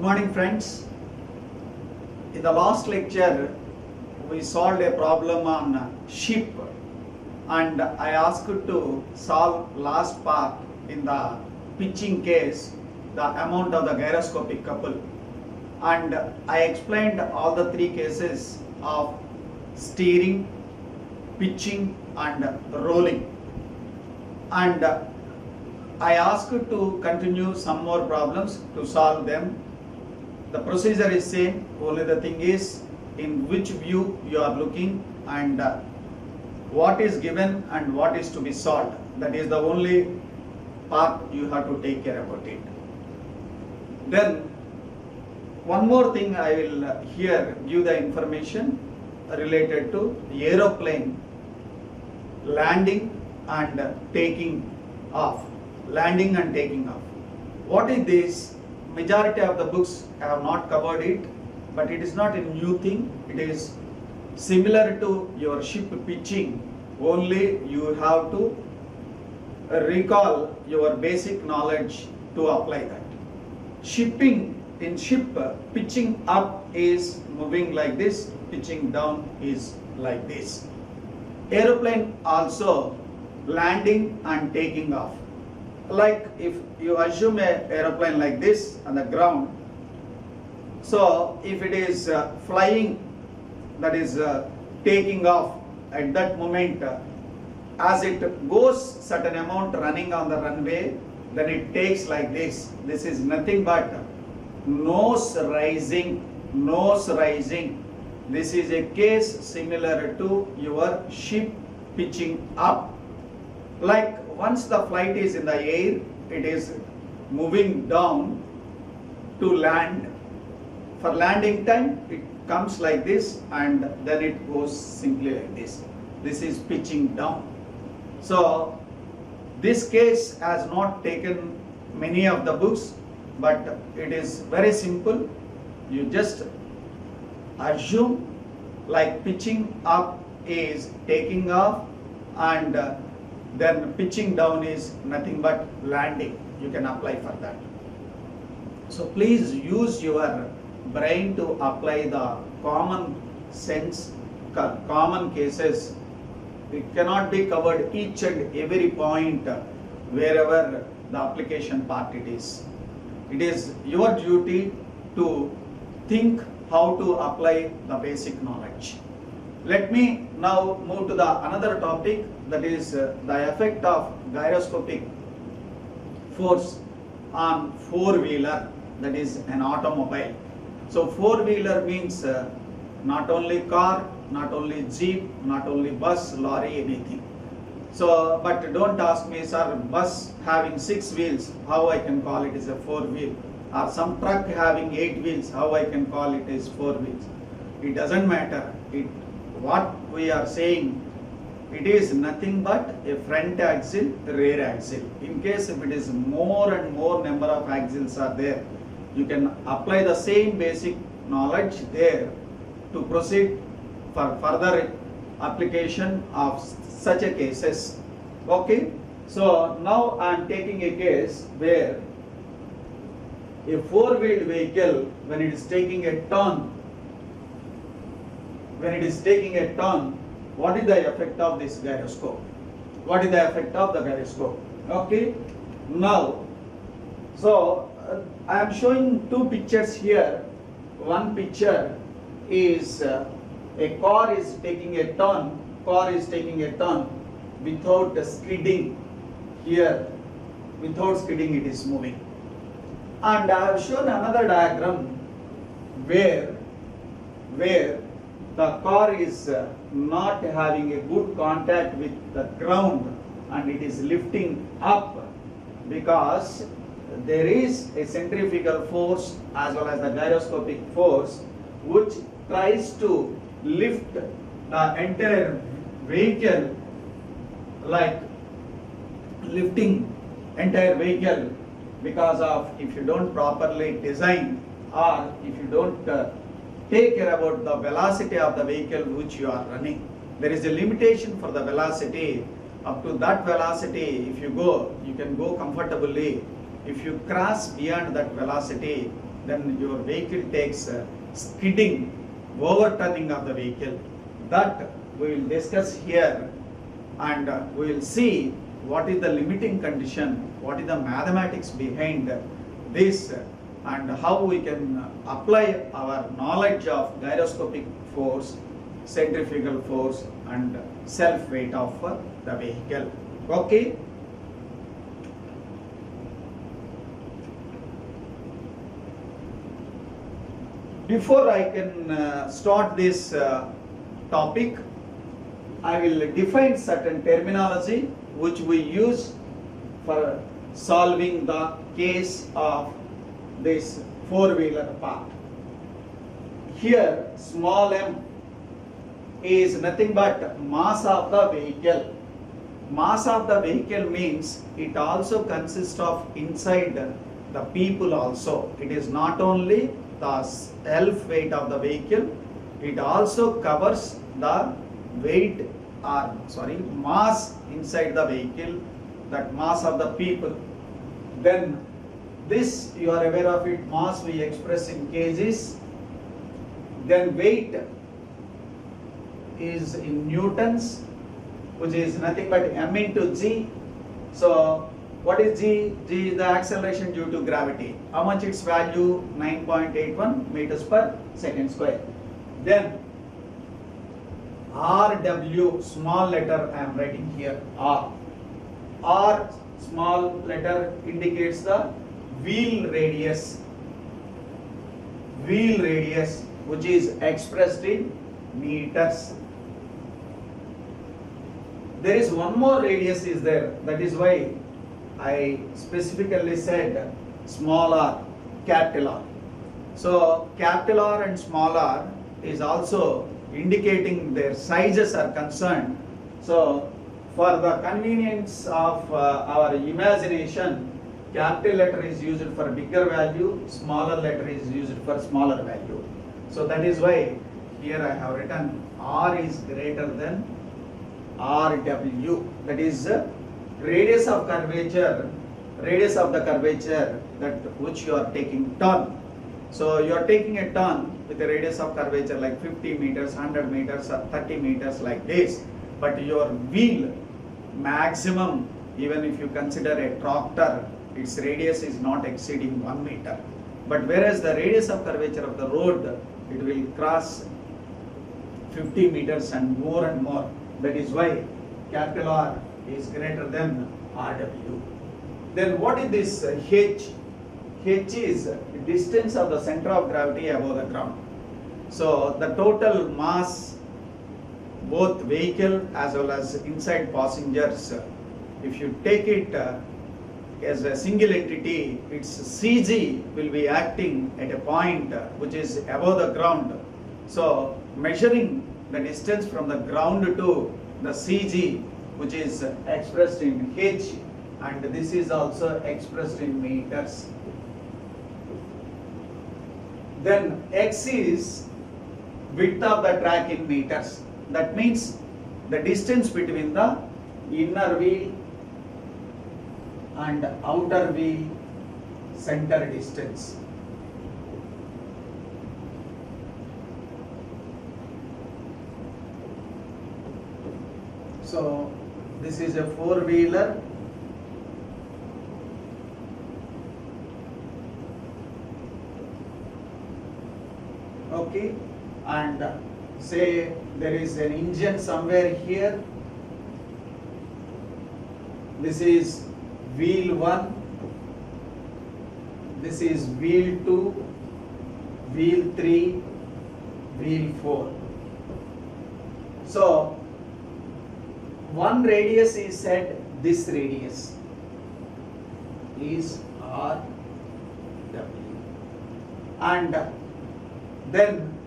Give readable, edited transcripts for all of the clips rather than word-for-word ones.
morning, friends. In the last lecture, we solved a problem on ship, and I asked to solve last part in the pitching case, the amount of the gyroscopic couple, and I explained all the three cases of steering, pitching and rolling, and I asked to continue some more problems to solve them. The procedure is same, only the thing is in which view you are looking and what is given and what is to be solved. That is the only part you have to take care about it. Then one more thing I will here give the information related to aeroplane landing and taking off. Landing and taking off. What is this? Majority of the books have not covered it, but it is not a new thing. It is similar to your ship pitching, only you have to recall your basic knowledge to apply that. Shipping in ship, pitching up is moving like this, pitching down is like this. Aeroplane also landing and taking off. Like if you assume an aeroplane like this on the ground, so if it is flying, that is taking off at that moment, as it goes certain amount running on the runway, then it takes like this. This is nothing but nose rising, nose rising. This is a case similar to your ship pitching up. Like once the flight is in the air, it is moving down to land. For landing time, it comes like this and then it goes simply like this. This is pitching down. So this case has not taken many of the books, but it is very simple. You just assume like pitching up is taking off and then pitching down is nothing but landing. You can apply for that. So please use your brain to apply the common sense, common cases. It cannot be covered each and every point wherever the application part it is. It is your duty to think how to apply the basic knowledge. Let me now move to the another topic, that is the effect of gyroscopic force on four-wheeler, that is an automobile. So four-wheeler means not only car, not only jeep, not only bus, lorry, anything. So, but don't ask me, sir, bus having 6 wheels, how I can call it is a four-wheel? Or some truck having 8 wheels, how I can call it is 4 wheels? It doesn't matter. What we are saying, it is nothing but a front axle, rear axle. In case if it is more and more number of axles are there, you can apply the same basic knowledge there to proceed for further application of such a cases. Okay, so now I am taking a case where a four-wheeled vehicle, when it is taking a turn, what is the effect of this gyroscope? What is the effect of the gyroscope? Okay, now, so I am showing two pictures here. One picture is a car is taking a turn, without skidding here, without skidding it is moving. And I have shown another diagram where the car is not having a good contact with the ground and it is lifting up because there is a centrifugal force as well as the gyroscopic force which tries to lift the entire vehicle, like lifting entire vehicle, because of if you don't properly design or if you don't take care about the velocity of the vehicle which you are running. There is a limitation for the velocity. Up to that velocity, if you go, you can go comfortably. If you cross beyond that velocity, then your vehicle takes skidding, overturning of the vehicle. That we will discuss here, and we will see what is the limiting condition, what is the mathematics behind this, and how we can apply our knowledge of gyroscopic force, centrifugal force, and self weight of the vehicle. Okay. Before I can start this topic, I will define certain terminology which we use for solving the case of this four-wheeler part. Here, small m is nothing but mass of the vehicle. Mass of the vehicle means it also consists of inside the people also. It is not only the self weight of the vehicle, it also covers the weight mass inside the vehicle, that mass of the people. Then this you are aware of it, mass we express in kgs. Then weight is in newtons, which is nothing but m into g. So what is g? G is the acceleration due to gravity. How much its value? 9.81 meters per second square. Then RW, small letter I am writing here, R. R small letter indicates the wheel radius. Wheel radius, which is expressed in meters. There is one more radius is there. That is why I specifically said small r, capital R. So capital R and small r is also indicating their sizes are concerned. So for the convenience of our imagination, capital letter is used for bigger value, smaller letter is used for smaller value. So that is why here I have written R is greater than RW. That is radius of curvature, radius of the curvature that which you are taking turn. So you are taking a turn with a radius of curvature like 50 meters, 100 meters, or 30 meters like this. But your wheel maximum, even if you consider a tractor, its radius is not exceeding 1 meter. But whereas the radius of curvature of the road, it will cross 50 meters and more. That is why capital R is greater than RW. Then what is this H? H is distance of the center of gravity above the ground. So the total mass, both vehicle as well as inside passengers, if you take it as a single entity, its CG will be acting at a point which is above the ground. So measuring the distance from the ground to the CG, which is expressed in H, and this is also expressed in meters. Then X is width of the track in meters. That means the distance between the inner wheel and outer wheel center distance. So this is a four-wheeler. Okay, and say there is an engine somewhere here. This is wheel 1, this is wheel 2, wheel 3, wheel 4. So one radius is said, this radius is RW, and then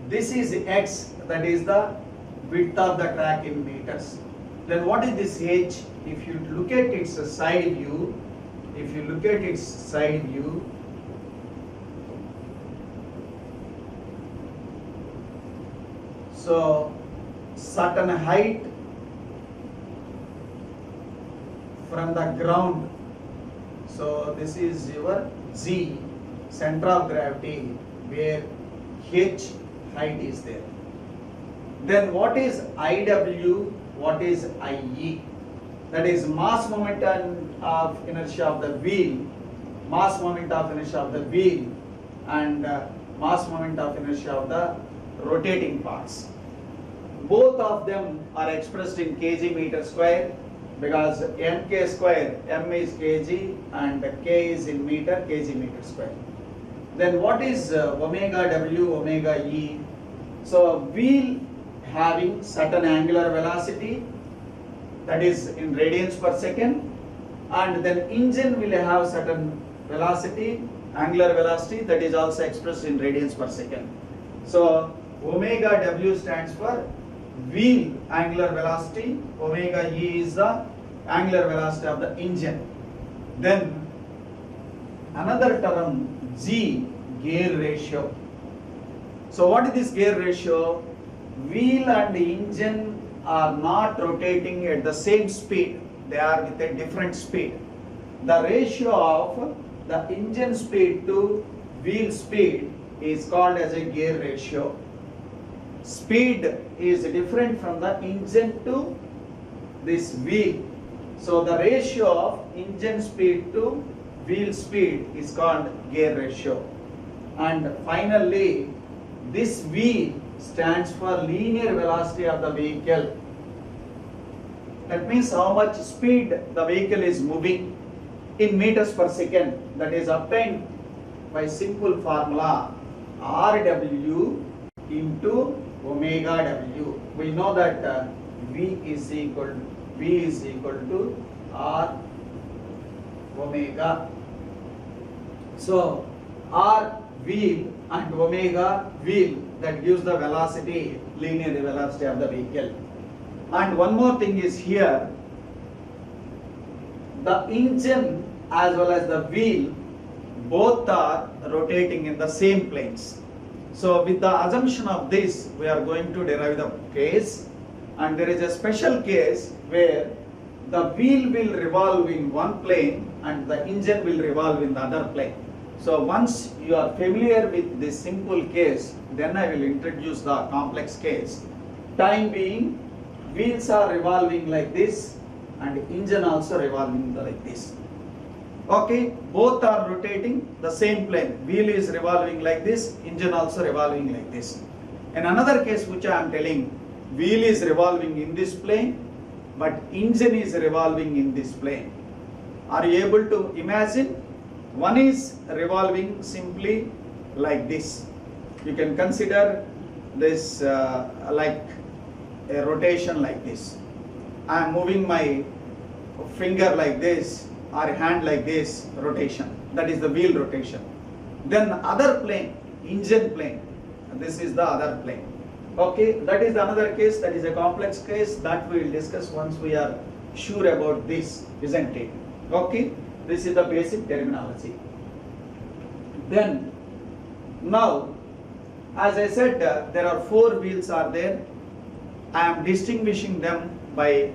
this is X, that is the width of the track in meters. Then what is this H? If you look at its side view, so certain height from the ground, so this is your Z, center of gravity where h height is there. Then what is IW, what is IE? That is mass moment of inertia of the wheel, mass moment of inertia of the wheel, and mass moment of inertia of the rotating parts. Both of them are expressed in kg meter square, because mk square, m is kg and k is in meter, kg meter square. Then what is omega w, omega e? So wheel having certain angular velocity, that is in radians per second, and then engine will have certain velocity, angular velocity, that is also expressed in radians per second. So omega w stands for wheel angular velocity, omega e is the angular velocity of the engine. Then another term G, gear ratio. So what is this gear ratio? Wheel and engine are not rotating at the same speed, they are with a different speed. The ratio of the engine speed to wheel speed is called as a gear ratio. Speed is different from the engine to this wheel. So the ratio of engine speed to wheel speed is called gear ratio. And finally, this V stands for linear velocity of the vehicle. That means how much speed the vehicle is moving in meters per second. That is obtained by simple formula RW into omega W. We know that V is equal to R omega. So R wheel and omega wheel, that gives the velocity, linear velocity of the vehicle. And one more thing is here, the engine as well as the wheel both are rotating in the same planes. So with the assumption of this, we are going to derive the case, and there is a special case where the wheel will revolve in one plane and the engine will revolve in the other plane. So once you are familiar with this simple case, then I will introduce the complex case. Time being, wheels are revolving like this and engine also revolving like this. Okay, both are rotating the same plane. Wheel is revolving like this, engine also revolving like this. In another case which I am telling, wheel is revolving in this plane, but engine is revolving in this plane. Are you able to imagine? One is revolving simply like this. You can consider this like a rotation like this. I am moving my finger like this or hand like this, rotation. That is the wheel rotation. Then other plane, engine plane. This is the other plane. Okay, that is another case, that is a complex case that we will discuss once we are sure about this, isn't it? Okay, this is the basic terminology. Then, now, as I said, there are four wheels are there. I am distinguishing them by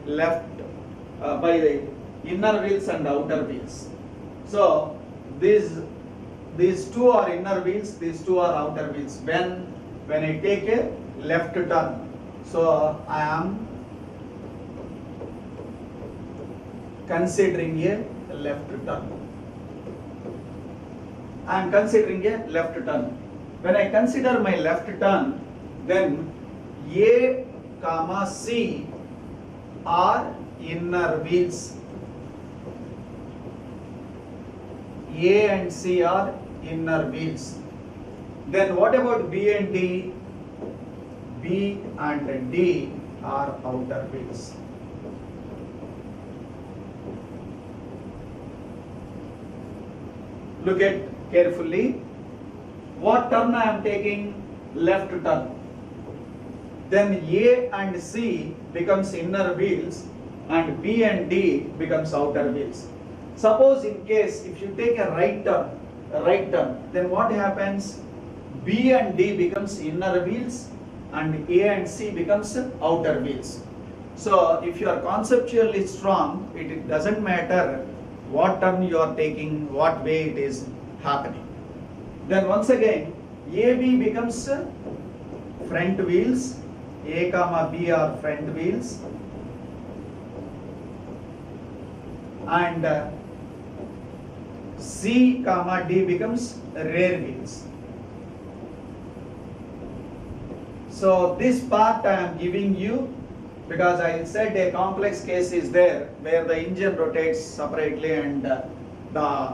by the inner wheels and outer wheels. So, these two are inner wheels, these two are outer wheels. When I take a left turn, so I am considering a left turn. I am considering a left turn. When I consider my left turn, then A, C are inner wheels. A and C are inner wheels. Then what about B and D? B and D are outer wheels. Look at carefully. What turn I am taking? Left turn. Then A and C becomes inner wheels and B and D becomes outer wheels. Suppose in case if you take a right turn, then what happens? B and D becomes inner wheels and A and C becomes outer wheels. So if you are conceptually strong, it doesn't matter what turn you are taking, what way it is happening. Then once again, AB becomes front wheels, A comma B are front wheels, and C comma D becomes rear wheels. So this part I am giving you because I said a complex case is there where the engine rotates separately and the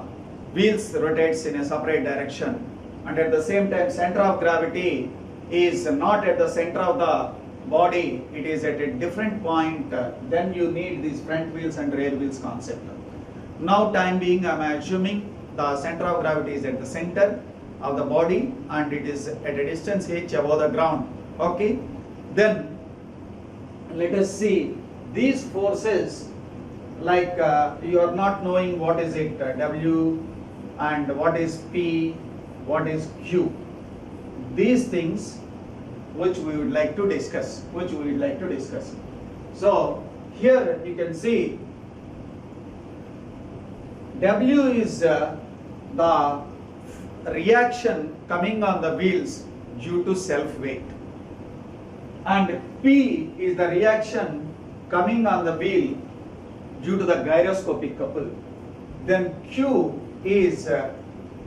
wheels rotates in a separate direction, and at the same time center of gravity is not at the center of the body, it is at a different point. Then you need these front wheels and rear wheels concept. Now time being I am assuming the center of gravity is at the center of the body and it is at a distance h above the ground. Okay, then let us see these forces, like you are not knowing what is it W and what is P, what is Q. These things which we would like to discuss, So here you can see W is the reaction coming on the wheels due to self weight, and P is the reaction coming on the wheel due to the gyroscopic couple. Then Q is the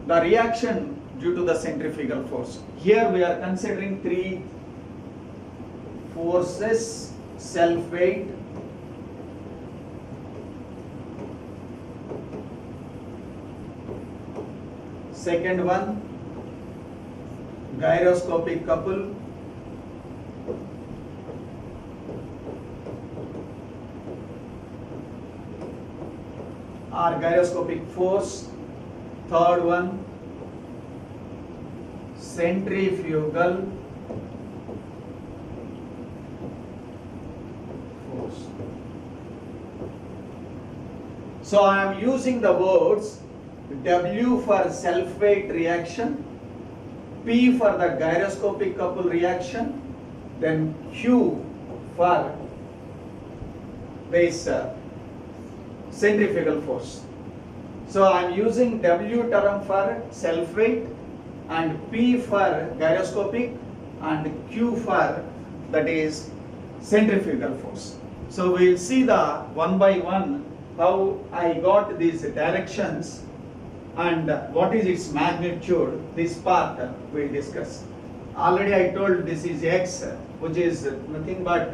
reaction due to the centrifugal force. Here we are considering three forces: self weight, second one gyroscopic couple, or gyroscopic force, third one centrifugal force. So I am using the words W for self weight reaction, P for the gyroscopic couple reaction, then Q for this centrifugal force. So I am using W term for self weight and P for gyroscopic and Q for that is centrifugal force. So we will see the one by one how I got these directions and what is its magnitude. This part we will discuss. Already I told this is x, which is nothing but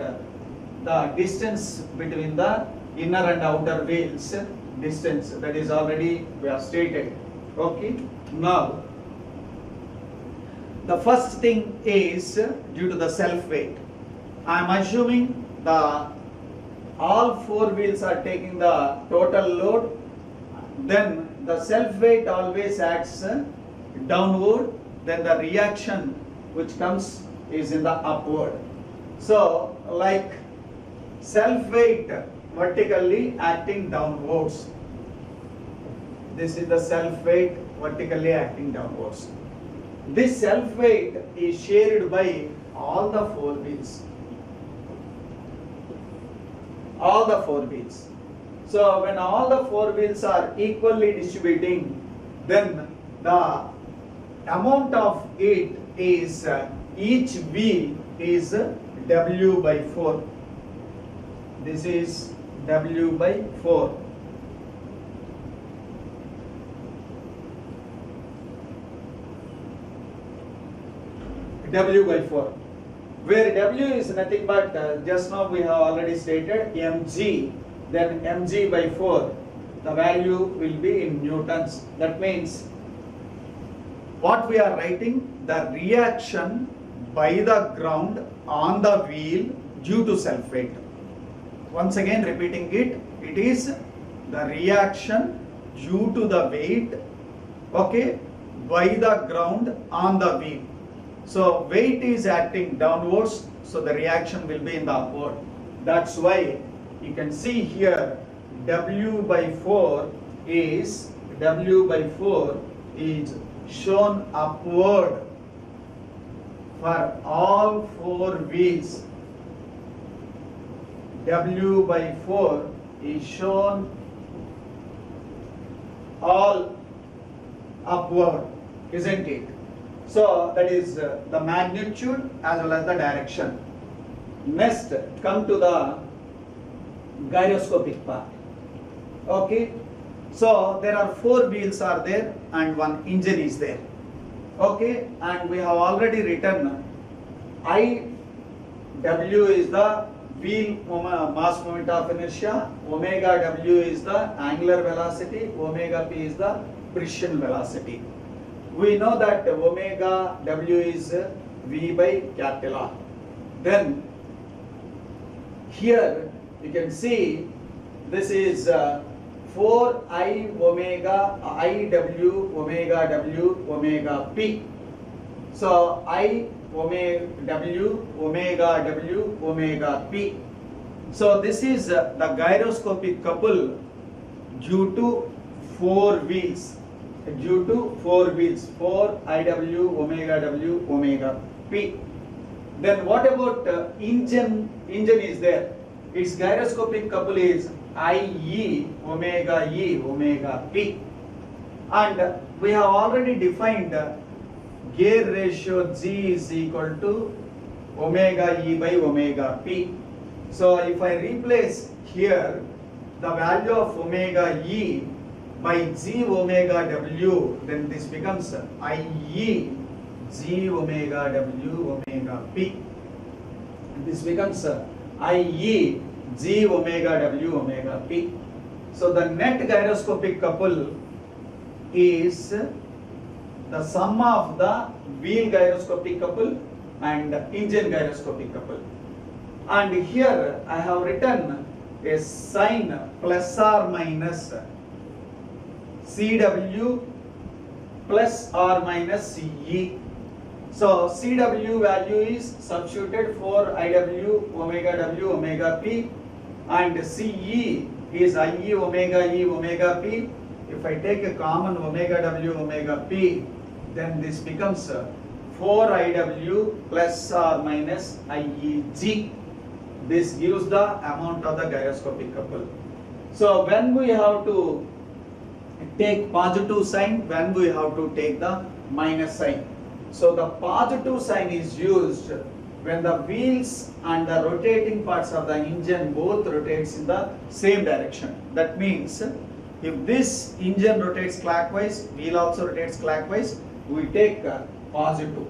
the distance between the inner and outer wheels, distance, that is already we have stated. Okay, now the first thing is due to the self weight. I am assuming all four wheels are taking the total load, then the self weight always acts downward, then the reaction which comes is in the upward. So like self weight vertically acting downwards, this is the self weight vertically acting downwards. This self weight is shared by all the four wheels. So when all the four wheels are equally distributing, then the amount of it is each wheel is W by 4. This is W by 4. W by 4, where W is nothing but just now we have already stated mg, then mg by 4, the value will be in newtons. That means what we are writing, the reaction by the ground on the wheel due to self weight. Once again repeating it, it is the reaction due to the weight, okay, by the ground on the wheel. So weight is acting downwards, so the reaction will be in the upward. That's why you can see here W by 4 is shown upward for all four wheels. W by 4 is shown all upward. isn't it? So that is the magnitude as well as the direction. Next, come to the gyroscopic part. Okay, so there are 4 wheels are there and 1 engine is there. Okay, and we have already written IW is the wheel mass moment of inertia, omega W is the angular velocity, omega P is the precision velocity. We know that omega W is V by capital R. Then here you can see this is 4I omega IW omega W omega P. So I omega W omega W omega P. So this is the gyroscopic couple due to 4 wheels. Due to 4 wheels, 4 IW omega W omega P. Then what about engine? Engine is there. Its gyroscopic couple is IE omega P. And we have already defined gear ratio G is equal to omega E by omega P. So if I replace here the value of omega E by G omega W, then this becomes IE G omega W omega P. This becomes IE G omega W omega P. So the net gyroscopic couple is the sum of the wheel gyroscopic couple and engine gyroscopic couple. And here I have written a sign plus or minus CW plus or minus CE. So CW value is substituted for IW omega W omega P, and CE is IE omega E omega P. If I take a common omega W omega P, then this becomes 4IW plus or minus IEG. This gives the amount of the gyroscopic couple. So when we have to take positive sign, when we have to take the minus sign. So the positive sign is used when the wheels and the rotating parts of the engine both rotates in the same direction. That means if this engine rotates clockwise, wheel also rotates clockwise, we take positive.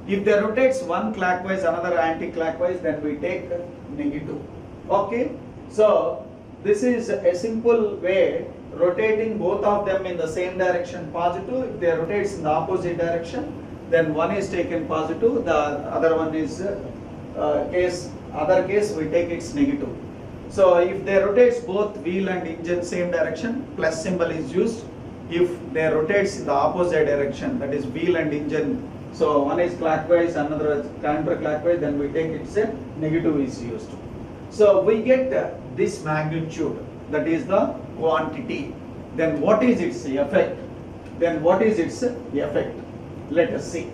If they rotates one clockwise, another anti-clockwise, then we take negative. Okay, so this is a simple way rotating both of them in the same direction positive. If they rotates in the opposite direction, then one is taken positive, the other one is other case we take its negative. So if they rotates both wheel and engine same direction, plus symbol is used. If they rotates in the opposite direction, that is wheel and engine, so one is clockwise, another is counterclockwise, then we take its negative is used. So we get this magnitude, that is the quantity. Then what is its effect? Then what is its effect? Let us see.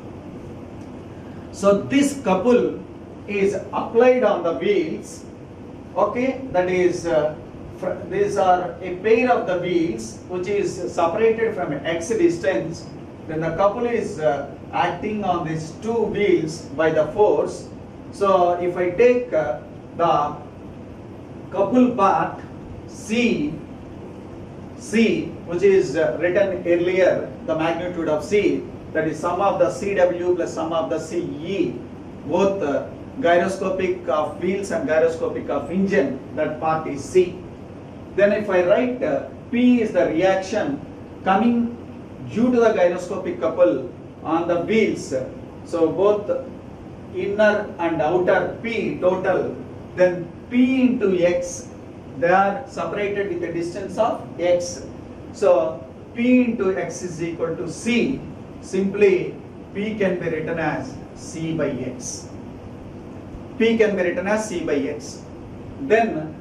So this couple is applied on the wheels. Okay, that is these are a pair of the wheels which is separated from X distance. Then the couple is acting on these 2 wheels by the force. So if I take the couple part C, which is written earlier, the magnitude of C, that is sum of the CW plus sum of the CE, both gyroscopic of wheels and gyroscopic of engine, that part is C. Then if I write P is the reaction coming due to the gyroscopic couple on the wheels, so both inner and outer P total, then P into X, they are separated with a distance of X. So P into X is equal to C. Simply P can be written as C by X. P can be written as C by X. Then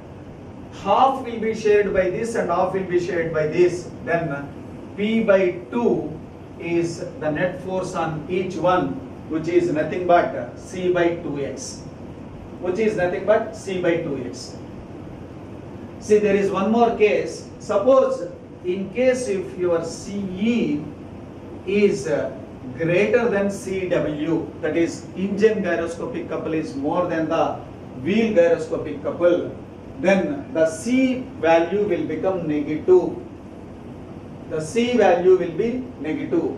half will be shared by this and half will be shared by this. Then P by 2 is the net force on each one, which is nothing but C by 2x. Which is nothing but C by 2x. See, there is one more case. Suppose in case if your CE is greater than Cw, that is engine gyroscopic couple is more than the wheel gyroscopic couple, then the C value will become negative. The C value will be negative.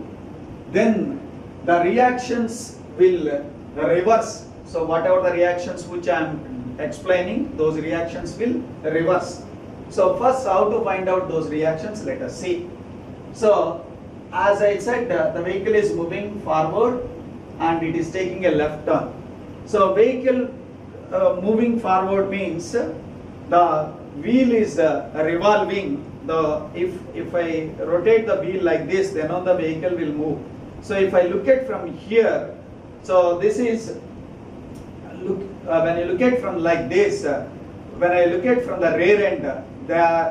Then the reactions will reverse. So whatever the reactions which I am explaining, those reactions will reverse. So first, how to find out those reactions, let us see. So as I said, the vehicle is moving forward and it is taking a left turn. So vehicle moving forward means the wheel is revolving. If I rotate the wheel like this, then the vehicle will move. So if I look at from here, so this is when you look at from like this, when I look at from the rear end,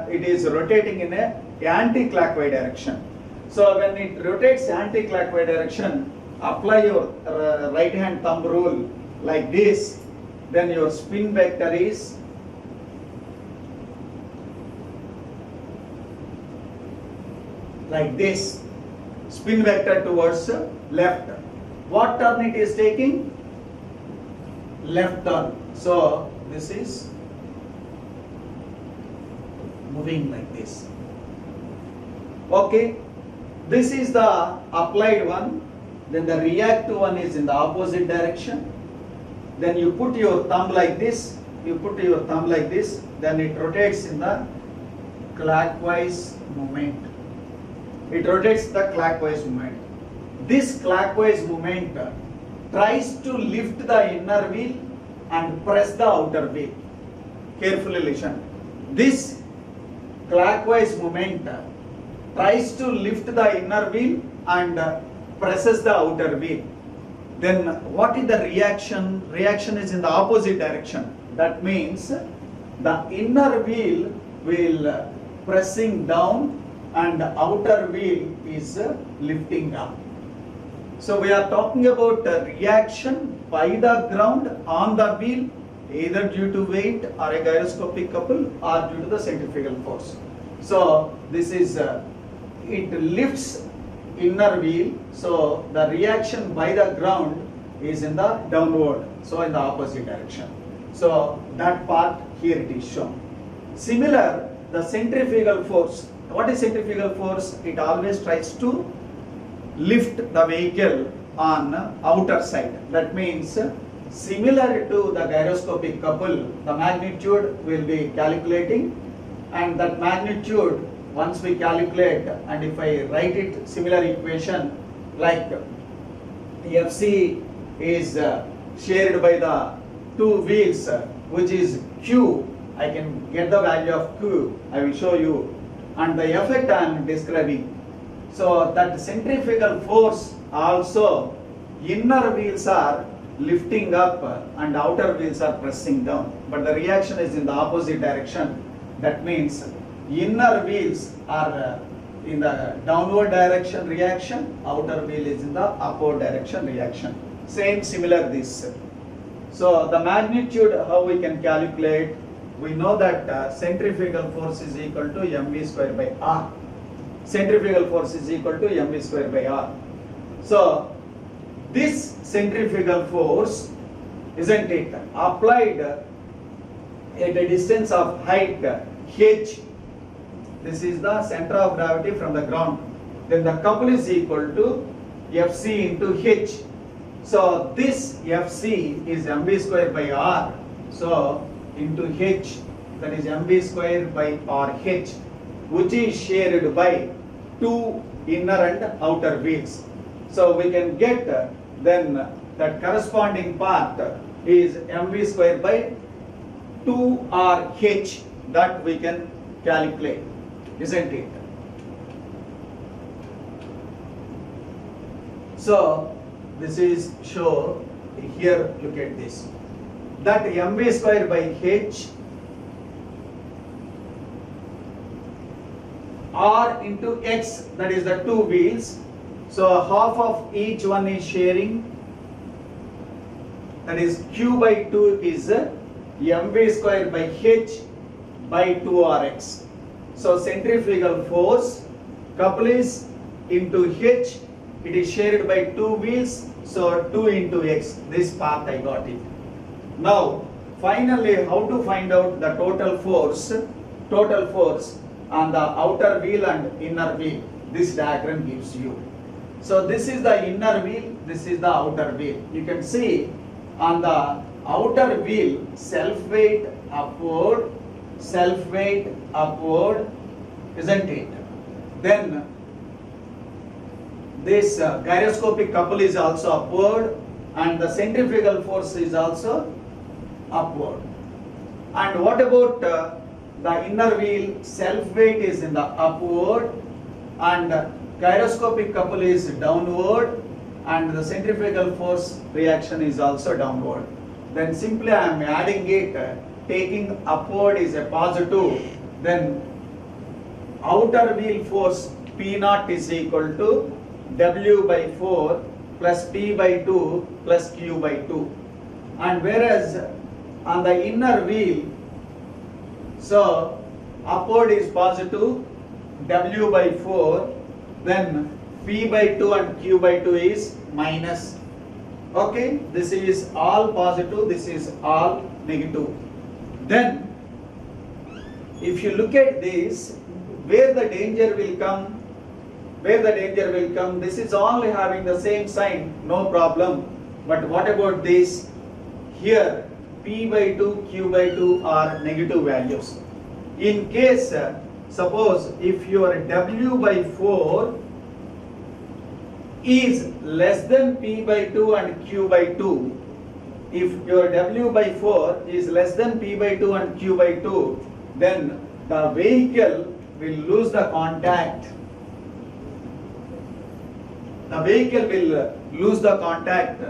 it is rotating in a anti-clockwise direction. So when it rotates anti-clockwise direction, apply your right hand thumb rule like this, then your spin vector is like this, spin vector towards left. What turn it is taking? Left turn. So this is moving like this. Okay, this is the applied one. Then the reactive one is in the opposite direction. Then you put your thumb like this. You put your thumb like this. Then it rotates in the clockwise movement. It rotates the clockwise movement. This clockwise movement tries to lift the inner wheel and press the outer wheel. Carefully listen. This clockwise movement tries to lift the inner wheel and presses the outer wheel. Then what is the reaction? Reaction is in the opposite direction. That means the inner wheel will pressing down and the outer wheel is lifting up. So we are talking about reaction by the ground on the wheel, either due to weight or a gyroscopic couple or due to the centrifugal force. So this is it lifts inner wheel. So the reaction by the ground is in the downward, so in the opposite direction. So that part here it is shown. Similar, the centrifugal force. What is centrifugal force? It always tries to lift the vehicle on outer side. That means similar to the gyroscopic couple, the magnitude will be calculating, and that magnitude once we calculate, and if I write it similar equation like FC is shared by the two wheels, which is Q, I can get the value of Q, I will show you, and the effect I am describing. So that centrifugal force also, inner wheels are lifting up and outer wheels are pressing down, but the reaction is in the opposite direction. That means inner wheels are in the downward direction reaction, outer wheel is in the upward direction reaction. Same similar this. So the magnitude, how we can calculate? We know that centrifugal force is equal to mv square by r. Centrifugal force is equal to mv square by r. So this centrifugal force, isn't it, applied at a distance of height h. This is the center of gravity from the ground. Then the couple is equal to Fc into h. So this Fc is mv square by r. So into h, that is mv square by rh, which is shared by two inner and outer wheels. So we can get then that corresponding part is mv square by 2rh, that we can calculate, isn't it? So this is show here, look at this, that mv square by h r into x, that is the two wheels. So half of each one is sharing, that is q by 2 is mv square by h by 2rx. So centrifugal force, couple is into h it is shared by 2 wheels, so 2 into x, this path I got it. Now finally, how to find out the total force on the outer wheel and inner wheel? This diagram gives you. So this is the inner wheel, this is the outer wheel. You can see on the outer wheel, self weight upward, isn't it? Then this gyroscopic couple is also upward, and the centrifugal force is also upward. And what about the inner wheel? Self weight is in the upward, and gyroscopic couple is downward, and the centrifugal force reaction is also downward. Then simply I am adding it, taking upward is a positive, then outer wheel force P naught is equal to W by 4 plus P by 2 plus Q by 2. And whereas on the inner wheel, so upward is positive, W by 4, then P by 2 and Q by 2 is minus. Okay, this is all positive, this is all negative. Then if you look at this, where the danger will come, this is only having the same sign, no problem. But what about this? Here P by 2, Q by 2 are negative values. In case, suppose if your W by 4 is less than P by 2 and Q by 2, if your W by 4 is less than P by 2 and Q by 2, then the vehicle will lose the contact. The vehicle will lose the contact.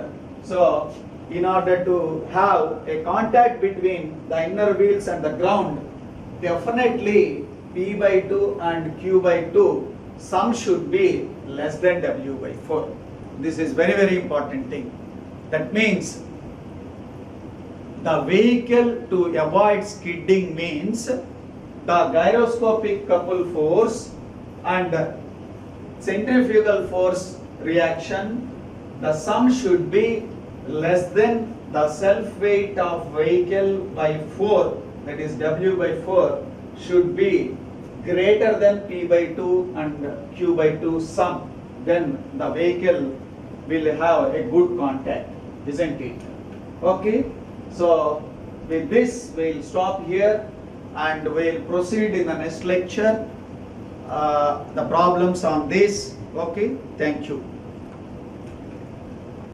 So in order to have a contact between the inner wheels and the ground, definitely P by 2 and Q by 2 sum should be less than W by 4. This is very, very important thing. That means the vehicle to avoid skidding means the gyroscopic couple force and centrifugal force reaction, the sum should be less than the self weight of vehicle by 4, that is W by 4, should be greater than P by 2 and Q by 2 sum. Then the vehicle will have a good contact, isn't it? Okay, so with this we'll stop here and we'll proceed in the next lecture, the problems on this. Okay, thank you.